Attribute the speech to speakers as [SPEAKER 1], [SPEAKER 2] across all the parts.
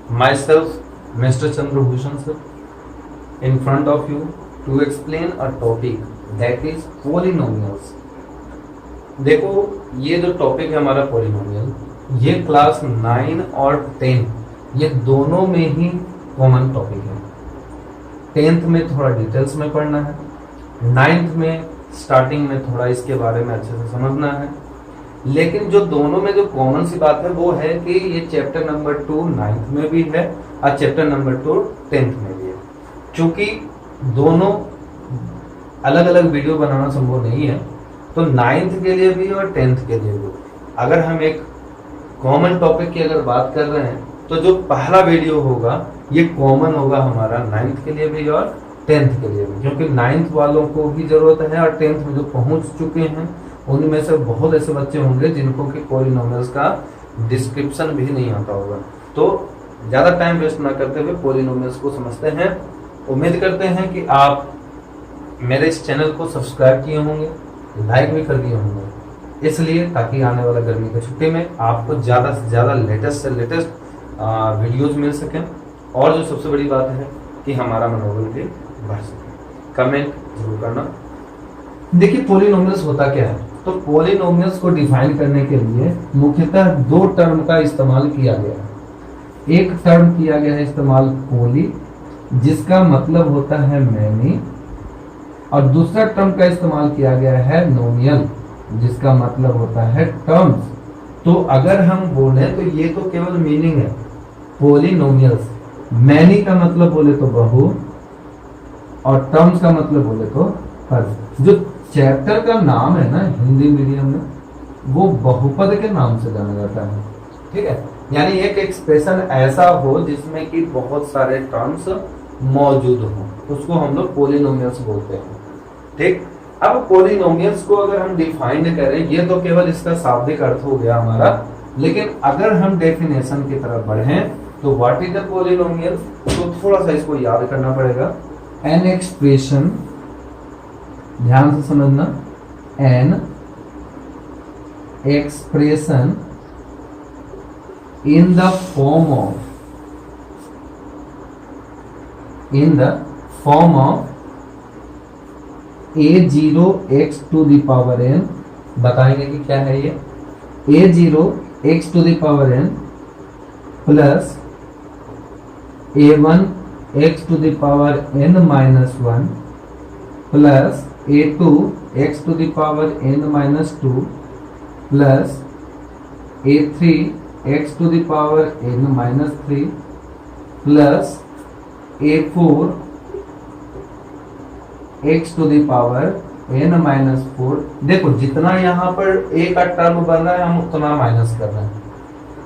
[SPEAKER 1] myself, Mr. Chandrabhushan sir, in front of you to explain a topic that is polynomials. देखो ये जो topic है हमारा polynomial, ये क्लास 9 और 10 ये दोनों में ही कॉमन टॉपिक है। 10th में थोड़ा डिटेल्स में पढ़ना है, 9th में स्टार्टिंग में थोड़ा इसके बारे में अच्छे से समझना है। लेकिन जो दोनों में जो कॉमन सी बात है वो है कि ये चैप्टर नंबर 2 9th में भी है और चैप्टर नंबर 2 10th में भी है। क्योंकि दोनों अलग अलग वीडियो बनाना संभव नहीं है, तो 9th के लिए भी और 10th के लिए भी अगर हम एक कॉमन टॉपिक की अगर बात कर रहे हैं तो जो पहला वीडियो होगा ये कॉमन होगा हमारा 9th के लिए भी और 10th के लिए भी, क्योंकि 9th वालों को भी जरूरत है और 10th में जो पहुंच चुके हैं उनमें से बहुत ऐसे बच्चे होंगे जिनको कि पॉलिनोमियल्स का डिस्क्रिप्शन भी नहीं आता होगा। तो ज़्यादा टाइम वेस्ट ना करते हुए पॉलिनोमियल्स को समझते हैं। उम्मीद करते हैं कि आप मेरे इस चैनल को सब्सक्राइब किए होंगे, लाइक भी कर दिए होंगे, इसलिए ताकि आने वाला गर्मी की छुट्टी में आपको ज़्यादा से ज़्यादा लेटेस्ट से लेटेस्ट वीडियोज़ मिल सकें। और जो सबसे बड़ी बात है कि हमारा मनोबल भी बढ़ सके। कमेंट जरूर करना। देखिए पॉलिनोमियल्स होता क्या है, तो पॉलिनोमियल्स को डिफाइन करने के लिए मुख्यतः दो टर्म का इस्तेमाल किया गया है। एक टर्म किया गया है इस्तेमाल पॉली, जिसका मतलब होता है मैनी, और दूसरा टर्म का इस्तेमाल किया गया है नोमियल, जिसका मतलब होता है टर्म्स। तो अगर हम बोले तो ये तो केवल मीनिंग है पॉलिनोमियल्स। मैनी का मतलब बोले तो बहु और टर्म्स का मतलब बोले तो पद। जो चैप्टर का नाम है ना हिंदी मीडियम में, वो बहुपद के नाम से जाना जाता है। ठीक है, यानी एक एक्सप्रेशन ऐसा हो जिसमें कि बहुत सारे टर्म्स मौजूद हो, उसको हम लोग पॉलिनोमियल्स बोलते हैं। ठीक, अब पॉलिनोमियल्स को अगर हम डिफाइंड करें, ये तो केवल इसका शाब्दिक अर्थ हो गया हमारा, लेकिन अगर हम डेफिनेशन की तरफ बढ़ें तो व्हाट इज द पॉलिनोमियल, तो थोड़ा सा इसको याद करना पड़ेगा। एन एक्सप्रेशन, ध्यान से समझना, an expression in the form of a0 x to the power n, बताएंगे कि क्या है ये a0 x to the power n plus a1 x to the power n minus 1 plus a2 x to the power n minus 2 plus a3 x to the power n minus 3 plus a4 x to the power n minus 4। देखो जितना यहाँ पर a का term बन रहा है हम उतना माइनस कर रहे हैं,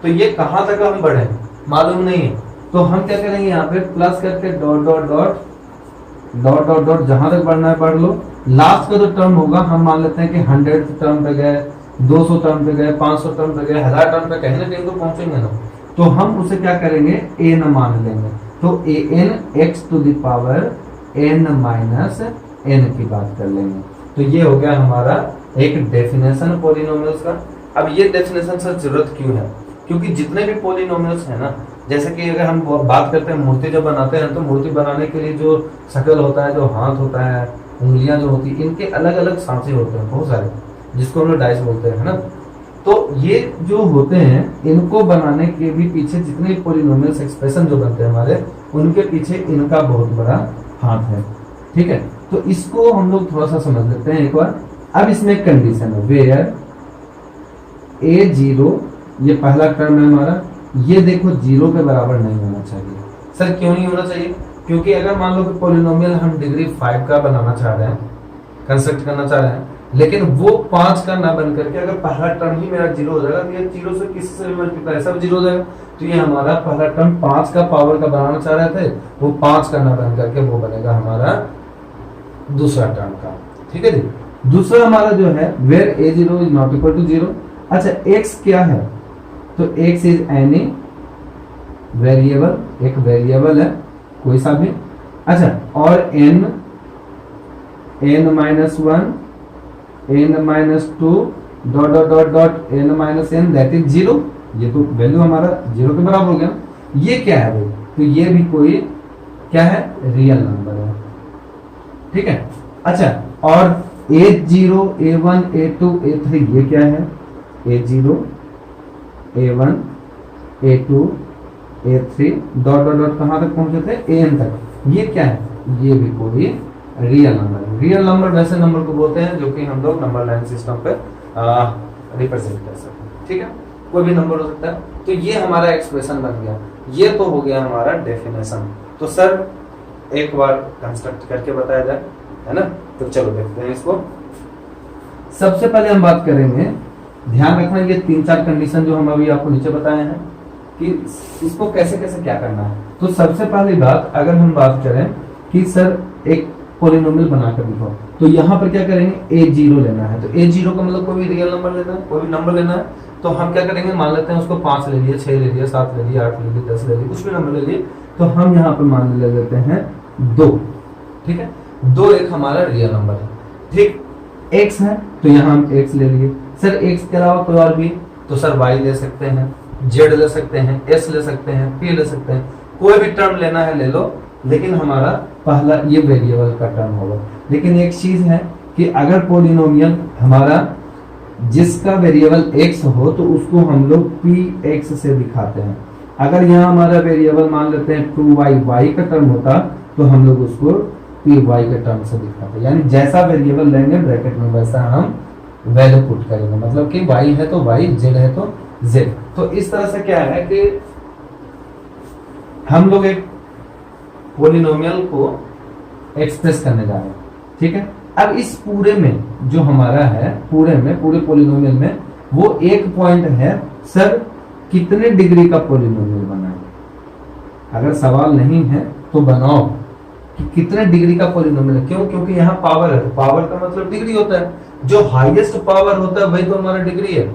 [SPEAKER 1] तो ये कहाँ तक हम बढ़े मालूम नहीं है। तो हम क्या करेंगे, यहाँ पे प्लस करके dot dot dot dot dot dot जहां तक बढ़ना है पढ़ लो। लास्ट का जो टर्म होगा हम मान लेते हैं कि 100 टर्म पे गए, 200 टर्म पे गए, 500 टर्म पे गए, 1000 टर्म पे, कहीं ना कहीं तो पहुंचेंगे ना, तो हम उसे क्या करेंगे n मान लेंगे। तो an x to the power n minus n की बात कर लेंगे। तो ये हो गया हमारा एक डेफिनेशन पॉलिनोमियल्स का। अब ये डेफिनेशन सर जरूरत क्यों है, क्योंकि जितने भी पॉलिनोमियल्स है ना, जैसे कि अगर हम बात करते हैं मूर्ति जब बनाते हैं तो मूर्ति बनाने के लिए जो शक्ल होता है, जो हाथ होता है, उंगलियां जो होती है, इनके अलग अलग सांचे होते हैं बहुत सारे, जिसको हम लोग डाइस बोलते हैं ना। तो ये जो होते हैं इनको बनाने के भी पीछे जितने पॉलिनोमियल्स एक्सप्रेशन जो बनते हैं हमारे, उनके पीछे इनका बहुत बड़ा हाथ है। ठीक है, तो इसको हम लोग थोड़ा सा समझ लेते हैं एक बार। अब इसमें एक कंडीशन है, वेयर a0, ये पहला टर्म है हमारा, ये देखो 0 के बराबर नहीं होना चाहिए। सर क्यों नहीं होना चाहिए, क्योंकि अगर मान लो कि पॉलिनोमियल हम डिग्री 5 का बनाना चाह रहे हैं, कंस्ट्रक्ट करना चाह रहे हैं, लेकिन वो 5 का ना बन करके अगर पहला टर्म ही मेरा 0 हो जाएगा, तो ये 0 से किससे मल्टीप्लाई, सब 0 हो जाएगा। तो ये हमारा पहला टर्म 5 का पावर का बनाना चाह रहे थे, वो 5 का ना बन करके वो बनेगा हमारा दूसरा टर्म का। ठीक है जी, दूसरा हमारा जो है where a0 is not equal to 0। अच्छा x क्या है, तो x इज एनी वेरिएबल, एक वेरिएबल है कोई सा भी। अच्छा, और n minus 1 n minus 2 dot dot dot डॉट n minus n that is 0। ये तो वैल्यू हमारा 0 के बराबर हो गया। ये क्या है भाई, तो ये भी कोई क्या है, रियल नंबर है, ठीक है। अच्छा, और A0 A1 A2 A3 ये क्या है, A0 A1 A2 A3 dot dot dot कहां तक पहुंचे थे, AN तक, ये क्या है, ये भी कोई रियल नंबर है। रियल नंबर वैसे नंबर को बोलते हैं जो कि हम लोग नंबर लाइन सिस्टम पे रिप्रेजेंट कर सकते हैं, ठीक है, कोई भी नंबर हो सकता है। तो ये हमारा एक्सप्रेशन बन गया, ये तो हो गया हमारा डेफिनेशन। तो सर एक बार कंस्ट्रक्ट करके बताया जाए, है ना, तो चलो देखते हैं इसको। सबसे पहले हम बात करेंगे, ध्यान रखना ये 3-4 कंडीशन जो हम अभी आपको नीचे बताए हैं कि इसको कैसे कैसे क्या करना है। तो सबसे पहली बात अगर हम बात करें कि सर एक पॉलिनोमियल बनाकर दिखाओ, तो यहाँ पर क्या करेंगे, A0 लेना है। तो A0 का मतलब कोई भी रियल नंबर लेना है, कोई भी नंबर लेना है। तो हम क्या करेंगे, मान लेते हैं उसको 5 ले लिए, 6 ले लिए, 7 ले लिए, 8 ले लिए, 10 ले लिए, कुछ भी नंबर ले लिए। तो हम यहाँ पर मान ले लेते हैं 2, ठीक है, 2 एक हमारा रियल नंबर है, ठीक। x है तो यहाँ हम x ले लिए। सर x के अलावा कोई और भी, तो सर y ले सकते हैं, z ले सकते हैं, s ले सकते हैं, p ले सकते हैं, कोई भी टर्म लेना है ले लो, लेकिन हमारा पहला ये वेरिएबल का टर्म होगा। लेकिन एक चीज है कि अगर पॉलिनोमियल हमारा जिसका वेरिएबल x हो तो उसको हम लोग px से दिखाते हैं। अगर यहाँ हमारा वेरिएबल मान लेते हैं 2y, y का टर्म होता तो हम लोग उसको py के टर्म से दिखाते हैं। यानी जैसा वेरिएबल लेंगे ब्रैकेट में वैसा हम वैल्यू पुट करेंगे, मतलब कि y है तो y, z है तो z। तो इस तरह से क्या है कि हम लोग एक पॉलिनोमियल को एक्सप्रेस करने जा रहे हैं, ठीक है। अब इस पूरे में जो हमारा है, पूरे पॉलिनोमियल में वो एक पॉइंट है, सर कितने डिग्री का पॉलिनोमियल बना है। अगर सवाल नहीं है तो बनाओ कि कितने डिग्री का पॉलिनोमियल है। क्यों, क्योंकि यहाँ पावर है, तो पावर का मतलब डिग्री होता है। जो हाईएस्ट पावर होता है वही तो हमारा डिग्री है।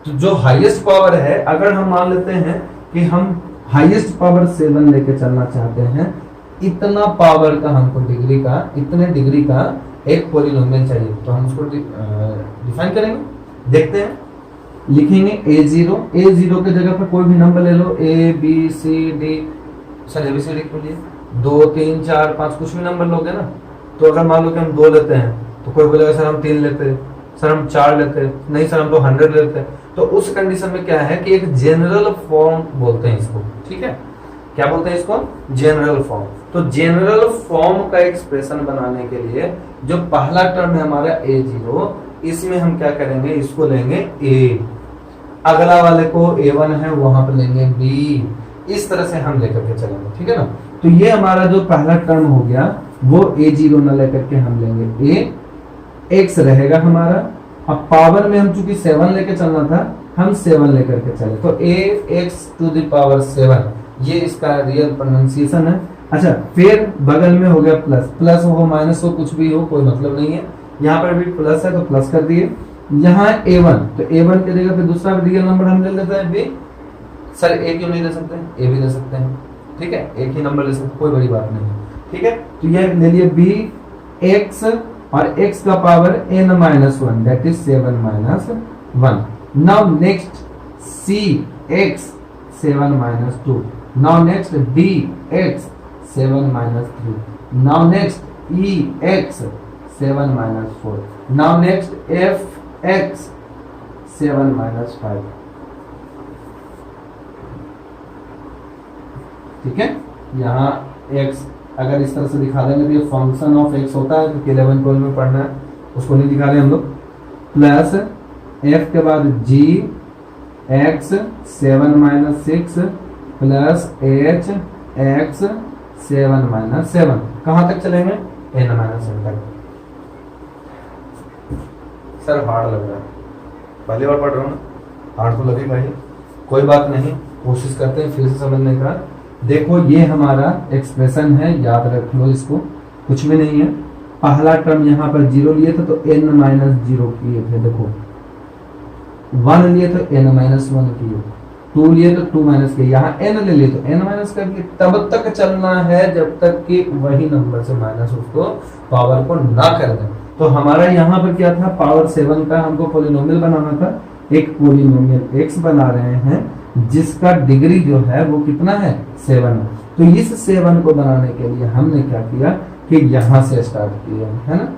[SPEAKER 1] तो जो हाईएस्ट पावर है, अगर हम मान लेते हैं कि हम हाईएस्ट पावर 7 लेके चलना चाहते हैं, इतना पावर का हमको डिग्री का, इतने डिग्री का एक पॉलिनोमियल चाहिए, तो हम उसको डिफाइन करेंगे। देखते हैं, लिखेंगे A0 के जगह पर कोई भी नंबर ले लो, A B C D, sir ABCD के लिए 2 3 4 5 कुछ भी नंबर लोगे ना। तो अगर मान लो कि हम 2 लेते हैं तो कोई बोलेगा सर हम 3 लेते हैं, सर हम 4 लेते हैं, नहीं सर हम तो 100 लेते हैं। तो उस कंडीशन में क्या है कि एक जनरल फॉर्म बोलते हैं इसको, ठीक है, क्या बोलते हैं इसको, जनरल फॉर्म। तो जनरल फॉर्म का एक्सप्रेशन बनाने के लिए जो पहला टर्म है हमारा A0, इसमें हम क्या करेंगे, इसको लेंगे A, अगला वाले को A1 है वहां पर लेंगे B, इस तरह से हम लेकर के चलेंगे, ठीक है ना। तो ये हमारा जो पहला टर्म हो गया वो A0 न लेकर के हम लेंगे A, x रहेगा हमारा। अब पावर में हम चूंकि 7 लेके चलना था, हम 7 लेकर के चले, तो ax⁻⁷ ये इसका रियल प्रोनाउंसिएशन है। अच्छा, फिर बगल में हो गया प्लस हो माइनस हो कुछ भी हो कोई मतलब नहीं है, यहाँ पर भी प्लस है तो प्लस कर दिए। यहाँ A1, तो A1 के जगह पे दूसरा रियल नंबर हम ले लेते हैं B। सर A क्यों नहीं ले सकते, A भी ले सकते हैं, ठीक है, एक ही नंबर ले सकते, कोई बड़ी बात नहीं है, ठीक है। तो ये ले लिए B x और x का power n-1 that is 7-1। Now next C x 7-2, now next D x 7-3, now next E x 7-4, now next F x 7-5, ठीक है। यहाँ x अगर इस तरह से दिखा देंगे तो ये फंक्शन ऑफ x होता है, क्योंकि 11-12 में पढ़ना है, उसको नहीं दिखा रहे हम लोग। प्लस f के बाद g x 7-6 plus h x 7-7, कहाँ तक चलेंगे, n-7 तक। सर हार्ड लग रहा है, पहली बार पढ़ रहा हूँ, हार्ड तो लगेगा ही, कोई बात नहीं, कोशिश करते हैं फिर से समझने का। देखो ये हमारा एक्सप्रेशन है, याद रख लो इसको, कुछ भी नहीं है। पहला टर्म यहाँ पर 0 लिए थे तो n-0 किए थे, देखो 1 लिए तो n-1 किए, 2 लिए तो 2 माइनस किए, यहाँ n ले लिए तो n माइनस कर दिए। तब तक चलना है जब तक कि वही नंबर से माइनस उसको पावर को ना कर दें। तो हमारा यहाँ पर क्या था, पावर 7 का हमको पॉलिनोमियल बनाना था, एक पॉलिनोमियल x बना रहे हैं जिसका डिग्री जो है वो कितना है 7 है। तो इस 7 को बनाने के लिए हमने क्या किया कि यहाँ से स्टार्ट किया है ना,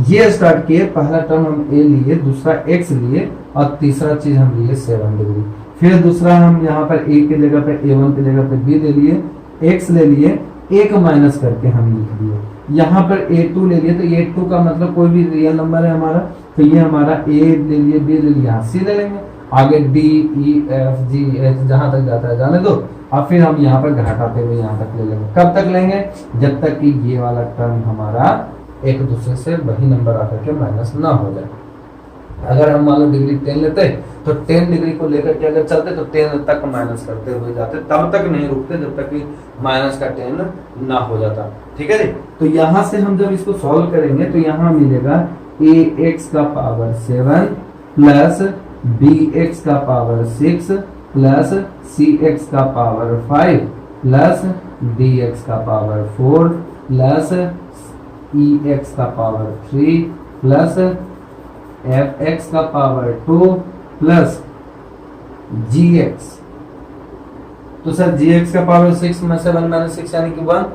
[SPEAKER 1] ये स्टार्ट किए, पहला टर्म हम ए लिए, दूसरा एक्स लिए और तीसरा चीज हम लिए 7 डिग्री। फिर दूसरा हम यहाँ पर ए की जगह पे A1 की जगह पे बी ले लिए, एक्स ले लिए, एक माइनस करके हम लिख दिए, यहाँ पर A2 ले लिए, तो A2 का मतलब कोई भी रियल नंबर है हमारा, तो ये हमारा A ले लिए, B ले लिया, C ले लेंगे, आगे D E F G H जहां तक जाता है जाने दो, और फिर हम यहाँ पर घटाते हुए यहाँ तक ले लेंगे। कब तक लेंगे? जब तक कि ये वाला टर्म हमारा एक दूसरे से वही नंबर आकर के माइनस ना हो जाए। अगर हम मान लो डिग्री 10 लेते तो 10 डिग्री को लेकर के अगर चलते तो 10 तक माइनस करते हुए जाते, तब तक नहीं रुकते जब तक कि माइनस का 10 ना हो जाता। ठीक है जी। तो यहाँ से हम जब इसको सॉल्व करेंगे तो यहाँ मिलेगा ax का पावर 7 प्लस bx का पावर 6 प्लस cx का पावर 5 प्लस dx का पावर 4 प्लस ex का पावर 3 प्लस fx का पावर 2 प्लस gx। तो सर gx का पावर 6 में से 1 माइनस 6 यानी कि 1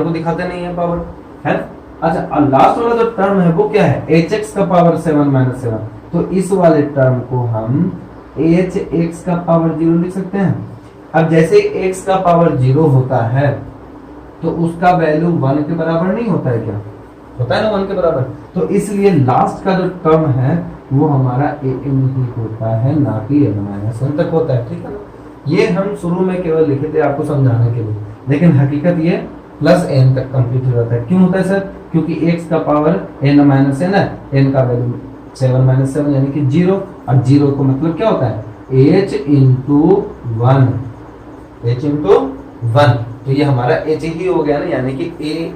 [SPEAKER 1] को दिखाते नहीं है पावर, है। अच्छा, और लास्ट वाला जो टर्म है वो क्या है? hx का पावर 7 माइनस 7। तो इस वाले टर्म को हम hx का पावर 0 लिख सकते हैं। अब जैसे x का पावर 0 होता है तो उसका वैल्यू 1 के बराबर नहीं होता है क्या? होता है ना 1 के बराबर। तो इसलिए लास्ट का जो टर्म है वो हमारा an ही होता है, ना कि n माइनस n तक होता है। ठीक है ना, ये हम शुरू में केवल लिखे थे आपको समझाने के लिए, लेकिन हकीकत ये प्लस n तक कंप्लीट हो जाता है। क्यों होता है सर? क्योंकि x का पावर n माइनस n है, n का वैल्यू 7 माइनस 7 यानी कि 0, और 0 को मतलब क्या होता है? h into 1, h into 1। तो ये हमारा h ही हो गया ना, यानी कि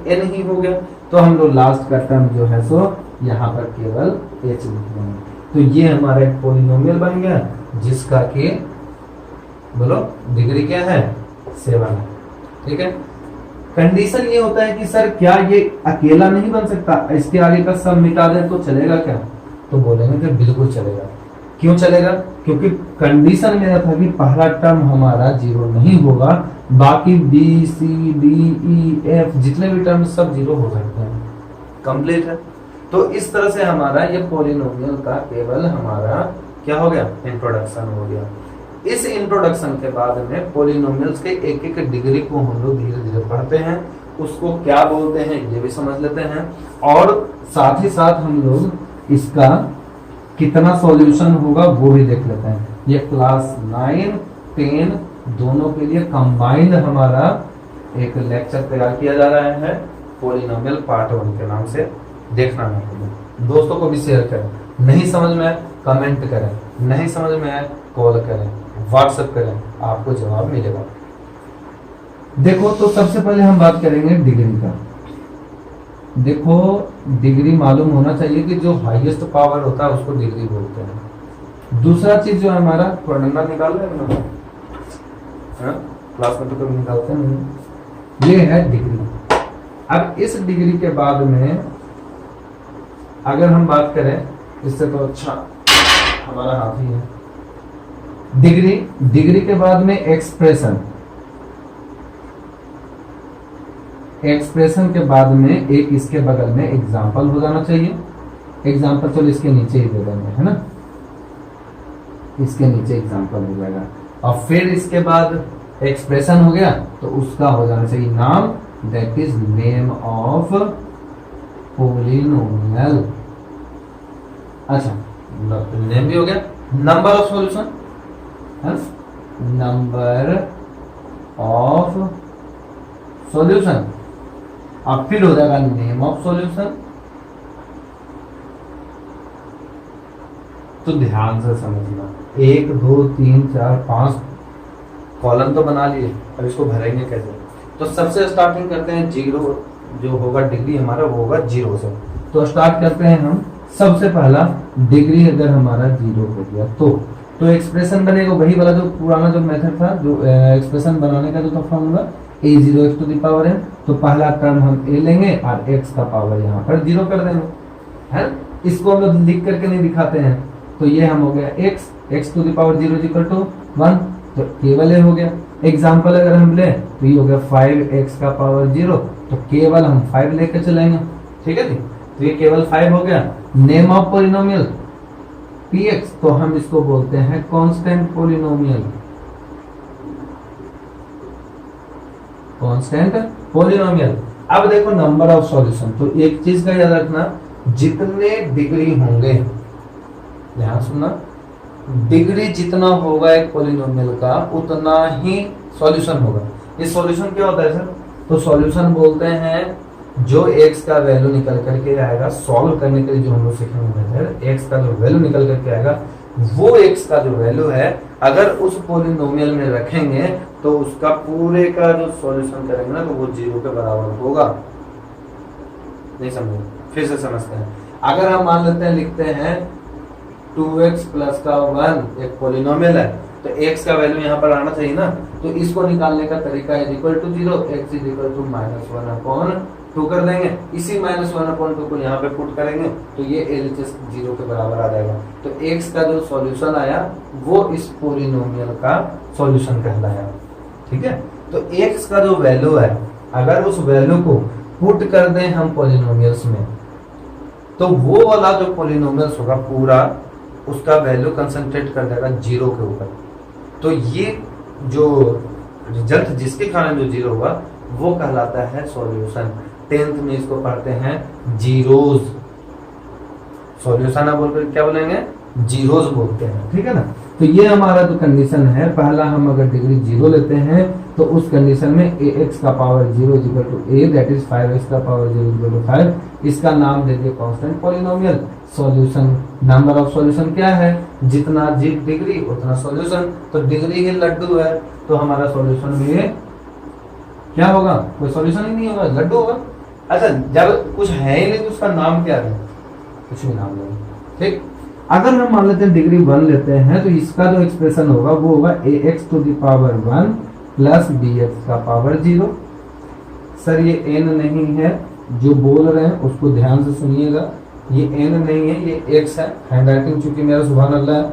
[SPEAKER 1] an ही हो गया। तो हम लोग लास्ट का टर्म जो है सो यहाँ पर केवल h लिख देंगे। तो ये हमारा एक पॉलिनोमियल बन गया जिसका कि बोलो डिग्री क्या है? 7 है। ठीक है। कंडीशन ये होता है कि सर क्या ये अकेला नहीं बन सकता, इसके आगे का सब मिटा दें तो चलेगा क्या? तो बोलेंगे कि बिल्कुल चलेगा। क्यों चलेगा? क्योंकि कंडीशन मेरा था कि पहला टर्म हमारा 0 नहीं होगा, बाकी B C D E F जितने भी टर्म सब 0 हो सकते हैं। कंप्लीट है। तो इस तरह से हमारा ये पॉलिनोमियल का केवल हमारा क्या हो गया? इंट्रोडक्शन हो गया। इस इंट्रोडक्शन के बाद में पॉलिनोमियल्स के एक एक डिग्री को हम लोग धीरे धीरे पढ़ते हैं, उसको क्या बोलते हैं ये भी समझ लेते हैं, और साथ ही साथ हम लोग इसका कितना सॉल्यूशन होगा वो भी देख लेते हैं। ये क्लास 9 10 दोनों के लिए कंबाइंड हमारा एक लेक्चर तैयार किया जा रहा है पॉलिनोमियल पार्ट 1 के नाम से। देखना ना भूलें, दोस्तों को भी शेयर करें, नहीं समझ में आए कमेंट करें, नहीं समझ में आए कॉल करें, व्हाट्सएप करें, आपको जवाब मिलेगा। देखो, तो सबसे पहले हम बात करेंगे डिग्री का। देखो, डिग्री मालूम होना चाहिए कि जो हाईएस्ट पावर होता है उसको डिग्री बोलते हैं। दूसरा चीज जो है हमारा, थोड़ा डंडा निकाल रहे हैं क्लास में तो कभी निकालते नहीं, ये है डिग्री। अब इस डिग्री के बाद में अगर हम बात करें, इससे तो अच्छा हमारा हाथ ही है। डिग्री के बाद में एक्सप्रेशन के बाद में एक इसके बगल में एग्जाम्पल हो जाना चाहिए। एग्जाम्पल चलो इसके नीचे ही दे देंगे, है ना, इसके नीचे एग्जाम्पल हो जाएगा। और फिर इसके बाद एक्सप्रेशन हो गया तो उसका हो जाना चाहिए नाम, that is name of polynomial. अच्छा, नेम भी हो गया। Number of solution, number of solution, अब फिर हो जाएगा नेम ऑफ सॉल्यूशन। तो ध्यान से समझना, 1 2 3 4 5 कॉलम तो बना लिए, अब इसको भरेंगे कैसे? तो सबसे स्टार्टिंग करते हैं 0, जो होगा डिग्री हमारा वो होगा 0 से। तो स्टार्ट करते हैं हम। सबसे पहला डिग्री अगर हमारा 0 हो गया तो एक्सप्रेशन बनेगा वही वाला जो पुराना जो मेथड था, जो एक्सप्रेशन बनाने का जो था formula, a0 x to the power n। तो पहला टर्म हम a लेंगे और x का पावर यहाँ पर 0 कर देंगे, है। इसको हम लोग लिख करके नहीं दिखाते हैं। तो ये हम हो गया x to the power 0 equal to 1, तो केवल ए हो गया। एग्जाम्पल अगर हम ले तो ये हो गया 5x का पावर 0, तो केवल हम 5 लेके चलेंगे, ठीक है जी। तो ये केवल 5 हो गया। नेम ऑफ पोलिनोमियल px, तो हम इसको बोलते हैं कांस्टेंट पोलिनोमियल, कांस्टेंट पोलिनोमियल। अब देखो नंबर ऑफ सॉल्यूशन, तो एक चीज का याद रखना, जितने डिग्री होंगे, ध्यान सुनना, डिग्री जितना होगा एक पोलिनोमियल का उतना ही सॉल्यूशन होगा। ये सॉल्यूशन क्या होता है सर? तो सॉल्यूशन बोलते हैं जो x का वैल्यू निकल करके आएगा, सॉल्व करने के लिए जो हम लोग सीखेंगे, x का जो वैल्यू निकल करके आएगा, वो x का जो वैल्यू है अगर उस पोलिनोमियल में रखेंगे तो उसका पूरे का जो सॉल्यूशन करेंगे ना, तो वो 0 के बराबर होगा। नहीं समझे? फिर से समझते हैं। अगर हम मान लेते हैं, लिखते हैं 2x प्लस का 1 एक पोलिनोमियल है, तो x का वैल्यू यहाँ पर आना चाहिए ना, तो इसको निकालने का तरीका है equal to 0, x is equal to -1/2 कर देंगे। इसी -1/2 को यहाँ पे पुट करेंगे तो ये LHS 0 के बराबर आ जाएगा। तो x का जो सॉल्यूशन आया वो इस पोलिनोमियल का सॉल्यूशन कहलाया, ठीक है। तो x का जो वैल्यू है, अगर उस वैल्यू को पुट कर दें हम पोलिनोमियल्स में, तो वो वाला जो पोलिनोमियल्स होगा पूरा उसका वैल्यू कंसंट्रेट कर देगा 0 के ऊपर। तो ये जो रिजल्ट जिसके कारण जो 0 हुआ वो कहलाता है सॉल्यूशन। 10th में इसको पढ़ते हैं जीरोज। सॉल्यूशन बोलकर क्या बोलेंगे? जीरोज बोलते हैं, ठीक है ना। तो ये हमारा जो कंडीशन है, पहला हम अगर डिग्री 0 लेते हैं तो उस कंडीशन में ax का power 0 is equal to a, that is 5x का पावर 0 इज इक्वल टू 5। इसका नाम दे दिए constant polynomial. Solution, number of solution क्या है? जितना डिग्री उतना सॉल्यूशन। तो डिग्री ही लड्डू है, तो हमारा सॉल्यूशन भी क्या होगा? कोई सॉल्यूशन ही नहीं होगा, लड्डू होगा। अच्छा, जब कुछ है ही नहीं तो उसका नाम क्या है? कुछ भी नाम नहीं, ठीक। अगर हम मान लेते हैं डिग्री 1 लेते हैं, तो इसका जो एक्सप्रेशन होगा वो होगा ax to the power 1 plus bx का पावर 0। सर ये n नहीं है, जो बोल रहे हैं उसको ध्यान से सुनिएगा, ये n नहीं है, ये x है। हैंडराइटिंग चूंकि मेरा सुभान अल्लाह है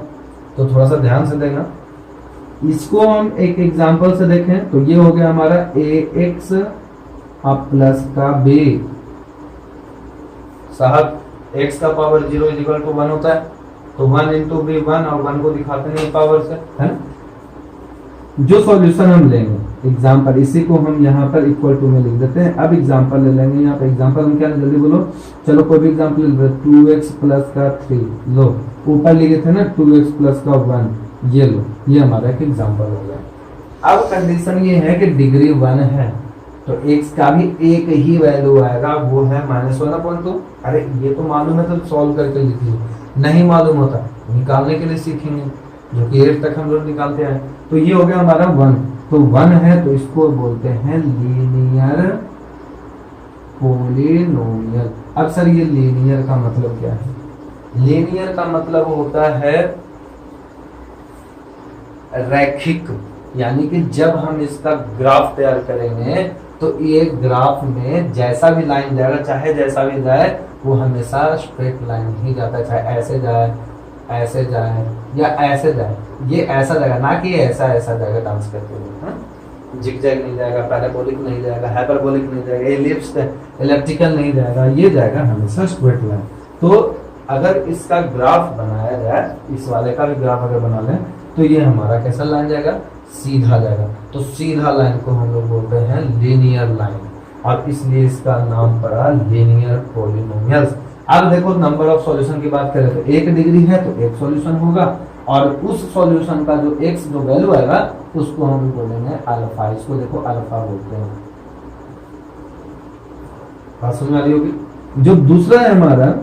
[SPEAKER 1] तो थोड़ा सा ध्यान से देना। इसको हम एक एग्जांपल से देखें तो ये हो गया हमारा ax प्लस का b। साहब x का पावर 0 इज इक्वल टू 1 होता है, तो 1 इंटू b 1, और 1 को दिखाते नहीं पावर से, है ना। जो सॉल्यूशन हम लेंगे एग्जांपल, इसी को हम यहाँ पर इक्वल टू में लिख देते हैं। अब एग्जांपल ले लेंगे, यहाँ पर एग्जांपल हम क्या, जल्दी बोलो, चलो कोई भी एग्जांपल ले लेते हैं। 2x प्लस का 3, लो ऊपर लिखे थे ना 2x प्लस का 1, ये लो, ये हमारा एक एग्जांपल हो गया। अब कंडीशन ये है कि डिग्री 1 है तो x का भी एक ही वैल्यू आएगा, वो है -1/2। अरे ये तो मालूम है तो सॉल्व करके लिखिए, नहीं मालूम होता निकालने के लिए सीखेंगे, जो कि 8 तक हम लोग निकालते हैं। तो ये हो गया हमारा 1, तो 1 है तो इसको बोलते हैं लीनियर पोलिनोमियल। अब सर ये लीनियर का मतलब क्या है? लीनियर का मतलब होता है रैखिक, यानी कि जब हम इसका ग्राफ तैयार करेंगे तो ये ग्राफ में जैसा भी लाइन जाएगा, चाहे जैसा भी जाए, वो हमेशा स्ट्रेट लाइन ही जाता है, चाहे ऐसे जाए, ऐसे जाए या ऐसे जाए। ये ऐसा जाएगा ना कि ऐसा ऐसा जाएगा डांस करते हुए, जिगजैग नहीं जाएगा, पैराबोलिक नहीं जाएगा, हाइपरबोलिक नहीं जाएगा, एलिप्स एलिप्टिकल नहीं जाएगा, ये जाएगा हमेशा स्ट्रेट लाइन। तो अगर इसका ग्राफ बनाया जाए, इस वाले का भी ग्राफ अगर बना लें तो ये हमारा कैसा लाइन जाएगा? सीधा जाएगा। तो सीधा लाइन को हम लोग बोलते हैं लीनियर लाइन, और इसलिए इसका नाम पड़ा लीनियर पोलिनोमियल्स। अब देखो नंबर ऑफ सॉल्यूशन की बात करें तो एक डिग्री है तो एक सॉल्यूशन होगा, और उस सॉल्यूशन का जो x जो वैल्यू आएगा उसको हम बोलेंगे अल्फा। इसको देखो अल्फा बोलते हैं। बात समझ आ रही होगी। जो दूसरा है हमारा,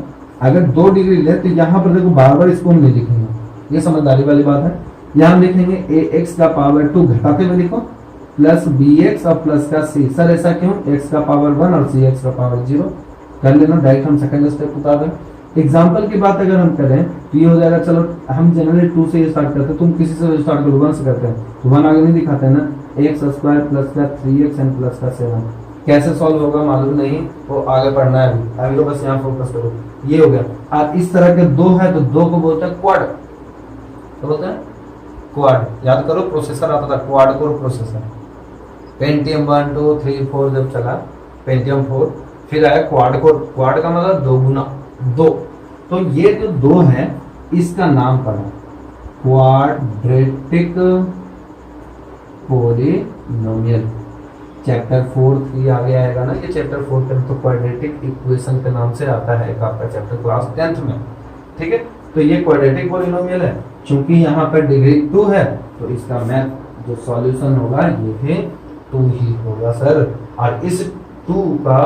[SPEAKER 1] अगर 2 डिग्री ले तो यहाँ पर देखो बार बार इसको हम नहीं लिखेंगे, ये समझदारी वाली बात है। यहाँ हम लिखेंगे ax का पावर 2 घटाते हुए लिखो प्लस bx और प्लस का c। सर ऐसा क्यों? x का पावर 1 और cx का पावर 0 कर लेना, डायरेक्ट हम सेकंड स्टेप उतार दें। एग्जांपल की बात अगर हम करें तो ये हो जाएगा, चलो हम जनरली 2 से स्टार्ट करते हैं, तुम किसी से स्टार्ट करो, 1 से करते हैं तो 1 आगे नहीं दिखाते हैं ना। x² प्लस का 3x एंड प्लस का 7 कैसे सॉल्व होगा मालूम नहीं, वो आगे पढ़ना है अभी तो बस यहाँ फोकस करो। ये हो गया। अब इस तरह के 2 है तो 2 को बोलते हैं क्वाड, तो बोलते हैं क्वाड, याद करो प्रोसेसर आता था, क्वाड कोर प्रोसेसर। पेंटियम 1 2 3 4 जब चला, पेंटियम 4, फिर आया क्वाड कोर। क्वाड का मतलब दो गुना, दो। तो ये जो दो है इसका नाम पड़ा क्वाड्रेटिक पॉलिनोमियल। चैप्टर 4 आगे आएगा ना, ये चैप्टर 4 के तो क्वाड्रेटिक इक्वेशन के नाम से आता है एक आपका चैप्टर क्लास 10th में, ठीक है। तो ये क्वाड्रेटिक पॉलिनोमियल है, चूंकि यहाँ पर डिग्री 2 है तो इसका मैथ जो सॉल्यूशन होगा ये भी 2 ही होगा सर। और इस 2 का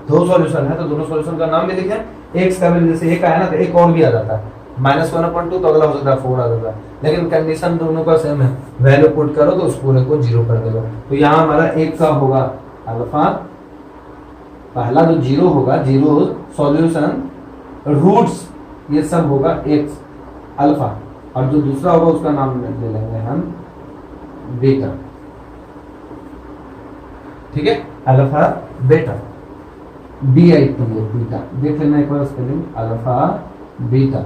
[SPEAKER 1] दो सॉल्यूशन है तो दोनों सॉल्यूशन का नाम भी लिखें। एक का भी जैसे एक आया ना तो एक और भी आ जाता है, -1/2 तो अगला हो सकता है 4 आ जाता है, लेकिन कंडीशन दोनों का सेम है, वैल्यू पुट करो तो उस पूरे को 0 कर देगा। तो यहाँ हमारा एक का होगा अल्फा, पहला जो 0 होगा, 0 सॉल्यूशन रूट्स ये सब होगा x अल्फा, और जो दूसरा होगा उसका नाम ले लेंगे हम बीटा, ठीक है। अल्फा बीटा, BIT बीटा, देख लेना एक बार स्पेलिंग, अल्फा बीटा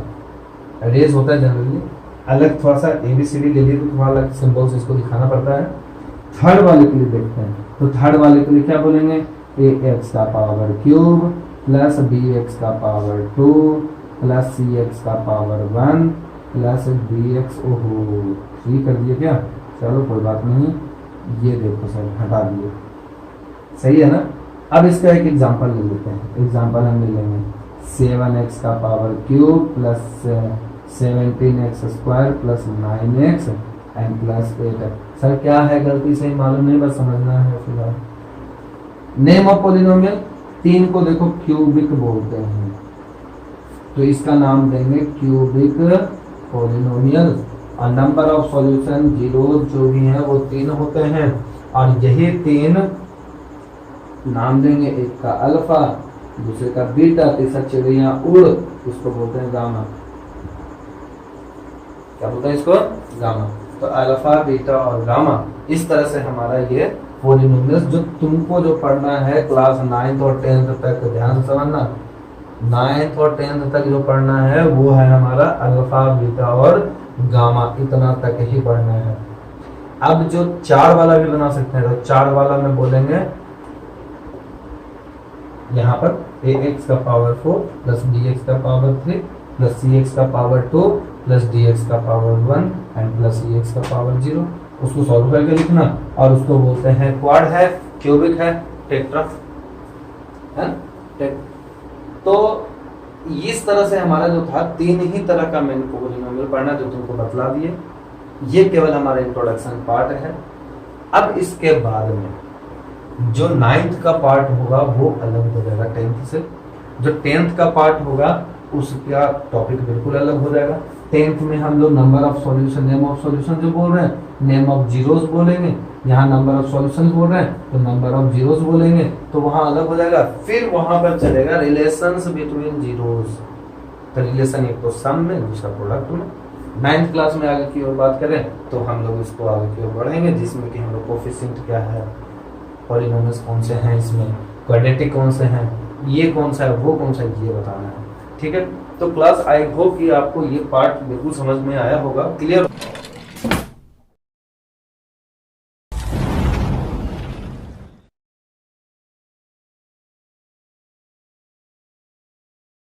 [SPEAKER 1] रेज होता है जनरली, अलग थोड़ा सा ABCD ले लिए तो थोड़ा अलग सिंबल्स इसको दिखाना पड़ता है। थर्ड वाले के लिए देखते हैं, तो थर्ड वाले के लिए क्या बोलेंगे, AX का पावर क्यूब प्लस BX का पावर 2 प्लस CX का पावर 1 प्लस DX, ओहो 3 कर दिए क्या, चलो कोई बात नहीं, ये देखो सर हटा दिए, सही है ना। अब इसका एक एग्जांपल ले लेते हैं, एग्जांपल हम ले लेंगे 7x का power cube plus 17x square plus 9x and plus 8। Sir क्या है, गलती से मालूम नहीं, बस समझना है फिलहाल। नेम ऑफ पॉलिनोमियल, 3 को देखो क्यूबिक बोलते हैं, तो इसका नाम देंगे क्यूबिक पॉलिनोमियल। और नंबर ऑफ सॉल्यूशन जीरो जो भी है वो 3 होते हैं, और यही 3 नाम देंगे, एक का अल्फा, दूसरे का बीटा, तीसरा चिड़िया उड़, उसको बोलते हैं गामा। क्या बोलते हैं इसको, गामा। तो अल्फा बीटा और गामा, इस तरह से हमारा ये पॉलिनोमियल्स जो तुमको जो पढ़ना है क्लास 9th और 10th तक, ध्यान से समझना, 9th और 10th तक जो पढ़ना है वो है हमारा अल्फा बीटा और गामा, इतना तक ही पढ़ना है। अब जो 4 वाला भी बना सकते हैं, तो 4 वाला में बोलेंगे यहाँ पर AX का पावर 4 प्लस BX का पावर 3 प्लस CX का पावर 2 प्लस DX का पावर 1 एंड प्लस EX का पावर 0, उसको सॉल्व करके लिखना, और उसको बोलते हैं क्वाड है, क्यूबिक है, टेट्रा है। तो इस तरह से हमारा जो था 3 ही तरह का मैंने पॉलिनोमियल पढ़ना जो तुमको बतला दिए, ये केवल हमारा इंट्रोडक्शन पार्ट है। अब इसके बाद में जो 9th का पार्ट होगा वो अलग हो जाएगा 10th से, जो 10th का पार्ट होगा उसका टॉपिक बिल्कुल अलग हो जाएगा। 10th में हम लोग number of solution, name of solution जो बोल रहे हैं, नेम ऑफ जीरोस बोलेंगे, यहाँ नंबर ऑफ सॉल्यूशन बोल रहे हैं तो नंबर ऑफ जीरोस बोलेंगे, तो वहाँ अलग हो जाएगा। फिर वहाँ पर चलेगा रिलेशंस बिटवीन जीरोस, तो रिलेशन एक तो सम में, दूसरा प्रोडक्ट में। 9th क्लास में आगे की ओर बात करें तो हम लोग इसको आगे की ओर बढ़ेंगे, जिसमें कि हम लोग कोफिशिएंट क्या है, पॉलिनोमियल्स कौन से हैं इसमें, क्वाड्रेटिक कौन से हैं, ये कौन सा है वो कौन सा है, ये बताना है, ठीक है। तो क्लास आई होप कि आपको ये पार्ट बिल्कुल समझ में आया होगा, क्लियर।